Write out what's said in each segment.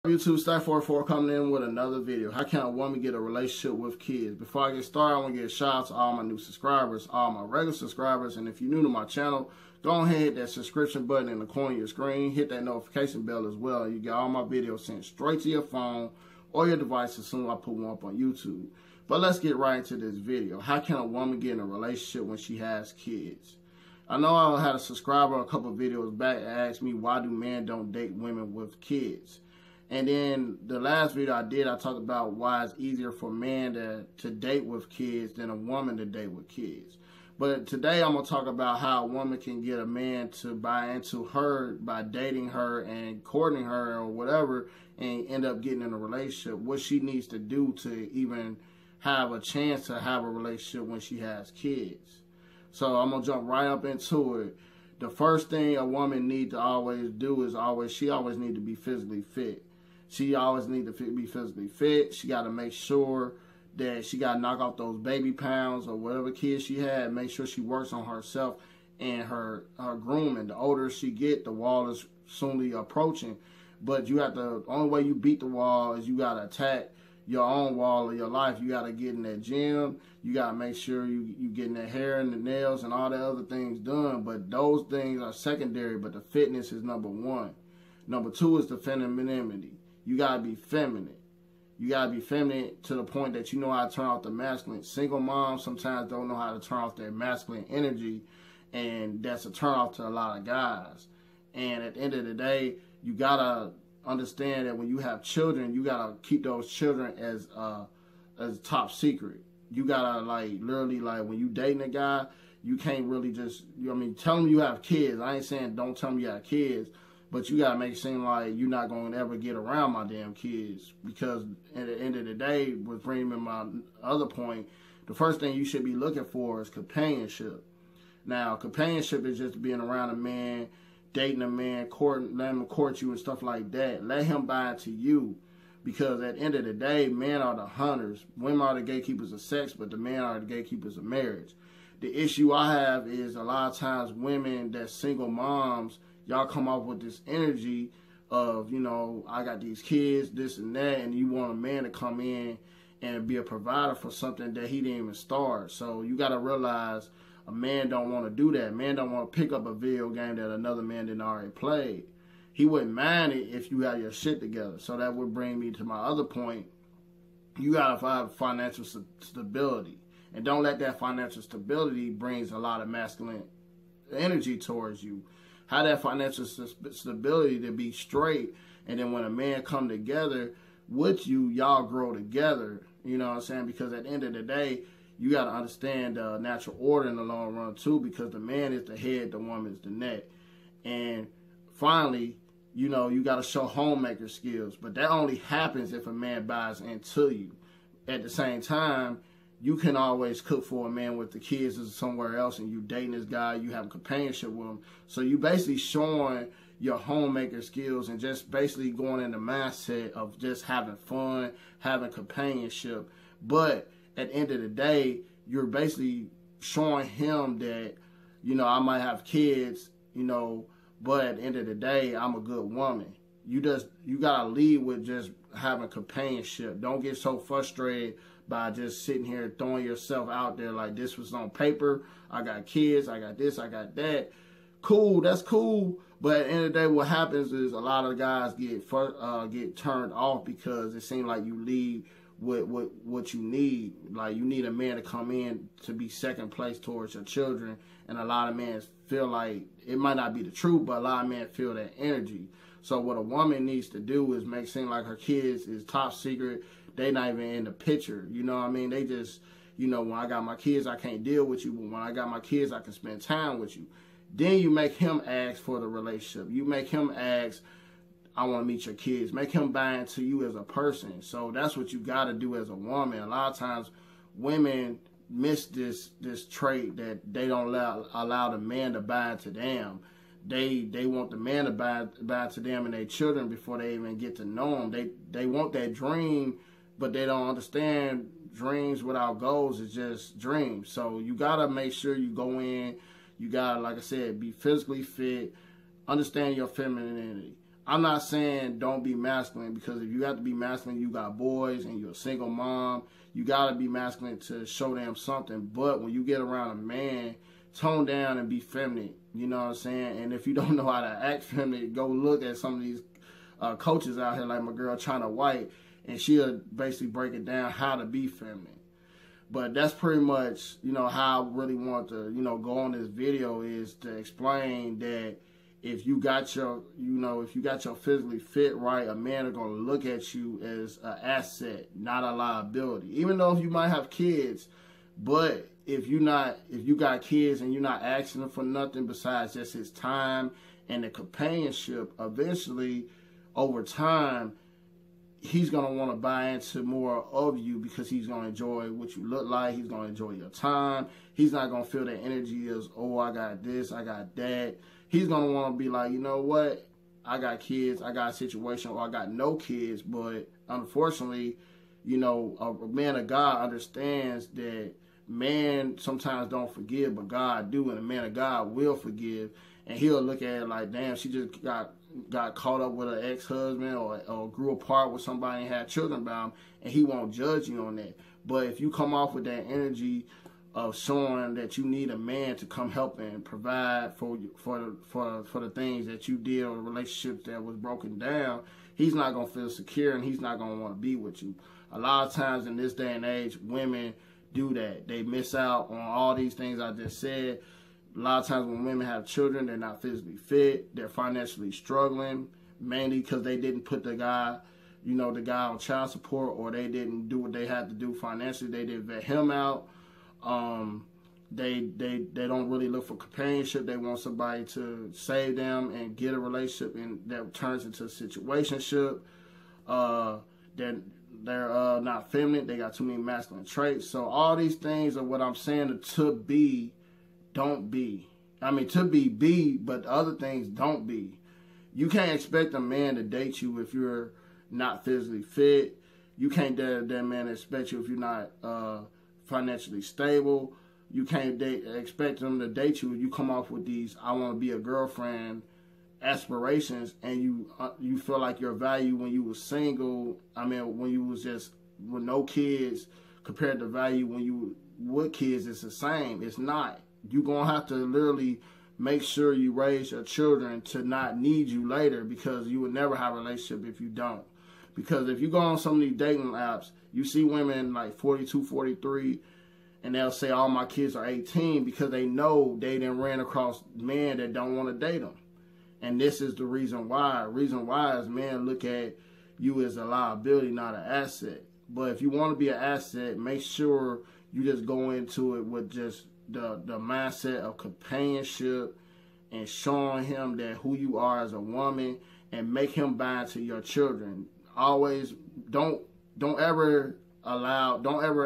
YouTube, Stack44 coming in with another video. How can a woman get a relationship with kids? Before I get started, I want to give a shout out to all my new subscribers, all my regular subscribers, and if you're new to my channel, go ahead and hit that subscription button in the corner of your screen. Hit that notification bell as well. You get all my videos sent straight to your phone or your device as soon as I put one up on YouTube. But let's get right into this video. How can a woman get in a relationship when she has kids? I know I had a subscriber a couple of videos back that asked me, why do men don't date women with kids? And then the last video I did, I talked about why it's easier for a man to date with kids than a woman to date with kids. But today I'm going to talk about how a woman can get a man to buy into her by dating her and courting her or whatever and end up getting in a relationship. What she needs to do to even have a chance to have a relationship when she has kids. So I'm going to jump right up into it. The first thing a woman needs to always do is she always needs to be physically fit. She always needs to be physically fit. She got to make sure that she got to knock off those baby pounds or whatever kids she had. Make sure she works on herself and her grooming. The older she get, the wall is soonly approaching. But you have to, only way you beat the wall is you got to attack your own wall of your life. You got to get in that gym. You got to make sure you getting that hair and the nails and all the other things done. But those things are secondary, but the fitness is number one. Number two is the femininity. You got to be feminine. You got to be feminine to the point that you know how to turn off the masculine. Single moms sometimes don't know how to turn off their masculine energy, and that's a turn off to a lot of guys. And at the end of the day, you got to understand that when you have children, you got to keep those children as top secret. You got to literally when you dating a guy, you can't really just, tell them you have kids. I ain't saying don't tell them you have kids. But you got to make it seem like you're not going to ever get around my damn kids. Because at the end of the day, with bringing in my other point, the first thing you should be looking for is companionship. Now, companionship is just being around a man, dating a man, letting him court you and stuff like that. Let him buy into you. Because at the end of the day, men are the hunters. Women are the gatekeepers of sex, but the men are the gatekeepers of marriage. The issue I have is a lot of times women that's single moms, y'all come up with this energy of, I got these kids, this and that, and you want a man to come in and be a provider for something that he didn't even start. So you got to realize a man don't want to do that. A man don't want to pick up a video game that another man didn't already play. He wouldn't mind it if you had your shit together. So that would bring me to my other point. You got to have financial stability. And don't let that financial stability brings a lot of masculine energy towards you. Have that financial stability to be straight, and then when a man come together with you, y'all grow together. You know what I'm saying? Because at the end of the day, you got to understand the natural order in the long run too, because the man is the head, the woman is the neck. And finally, you got to show homemaker skills, but that only happens if a man buys into you. At the same time, you can always cook for a man with the kids or somewhere else, and you dating this guy, you have companionship with him. So you basically showing your homemaker skills and just basically going in the mindset of just having fun, having companionship. But at the end of the day, you're basically showing him that, I might have kids, but at the end of the day, I'm a good woman. You gotta lead with just having companionship. Don't get so frustrated by just sitting here throwing yourself out there like this was on paper. I got kids, I got this, I got that. Cool, that's cool. But at the end of the day, what happens is a lot of guys get turned off because it seems like you lead with what you need. Like you need a man to come in to be second place towards your children. And a lot of men feel like, it might not be the truth, but a lot of men feel that energy. So what a woman needs to do is make it seem like her kids is top secret. They not even in the picture. You know what I mean? They just, when I got my kids, I can't deal with you. But when I got my kids, I can spend time with you. Then you make him ask for the relationship. You make him ask, I want to meet your kids. Make him buy into you as a person. So that's what you got to do as a woman. A lot of times women miss this trait that they don't allow the man to buy into them. They want the man to buy into them and their children before they even get to know them. They want that dream, but they don't understand dreams without goals is just dreams. So you got to make sure you go in. You got to, like I said, be physically fit, understand your femininity. I'm not saying don't be masculine, because if you have to be masculine, you got boys and you're a single mom, you got to be masculine to show them something. But when you get around a man, tone down and be feminine. You know what I'm saying? And if you don't know how to act feminine, go look at some of these coaches out here like my girl China White, and she'll basically break it down how to be feminine. But that's pretty much, you know, how I really want to, you know, go on this video, is to explain that if you got your, you know, if you got your physically fit right, a man are going to look at you as an asset, not a liability. Even though if you might have kids, but if you got kids and you're not asking them for nothing besides just his time and the companionship, eventually, over time, he's going to want to buy into more of you, because he's going to enjoy what you look like. He's going to enjoy your time. He's not going to feel that energy as, oh, I got this, I got that. He's going to want to be like, you know what? I got kids, I got a situation, or I got no kids. But unfortunately, you know, a man of God understands that man sometimes don't forgive, but God do, and a man of God will forgive. And he'll look at it like, damn, she just got caught up with an ex-husband or grew apart with somebody and had children by him, and he won't judge you on that. But if you come off with that energy of showing that you need a man to come help and provide for the things that you did, or relationships that was broken down, he's not going to feel secure, and he's not going to want to be with you. A lot of times in this day and age, women do that. They miss out on all these things I just said. A lot of times when women have children, they're not physically fit. They're financially struggling, mainly because they didn't put the guy, you know, the guy on child support, or they didn't do what they had to do financially. They didn't vet him out. They don't really look for companionship. They want somebody to save them and get a relationship, and that turns into a situationship. They're not feminine. They got too many masculine traits. So all these things are what I'm saying to be, don't be. I mean, to be, but the other things don't be. You can't expect a man to date you if you're not physically fit. You can't dare that man expect you if you're not financially stable. You can't expect them to date you if you come off with these I want to be a girlfriend aspirations, and you feel like your value when you was single, I mean when you was just with no kids, compared to value when you with kids, it's the same. It's not. You're going to have to literally make sure you raise your children to not need you later, because you would never have a relationship if you don't. Because if you go on some of these dating apps, you see women like 42, 43, and they'll say, all my kids are 18, because they know they done ran across men that don't want to date them. And this is the reason why. Reason why is men look at you as a liability, not an asset. But if you want to be an asset, make sure you just go into it with just the mindset of companionship, and showing him that who you are as a woman, and make him buy into your children. Always don't ever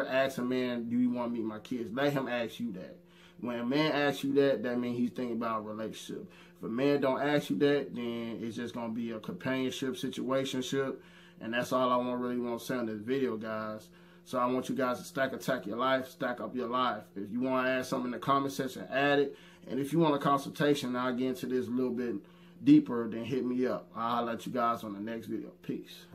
ask a man, do you want to meet my kids? Let him ask you that. When a man asks you that, that means he's thinking about a relationship. If a man don't ask you that, then it's just going to be a companionship, situationship. And that's all I really want to say in this video, guys. So I want you guys to stack your life, stack up your life. If you want to add something in the comment section, add it. And if you want a consultation, I'll get into this a little bit deeper, then hit me up. I'll let you guys on the next video. Peace.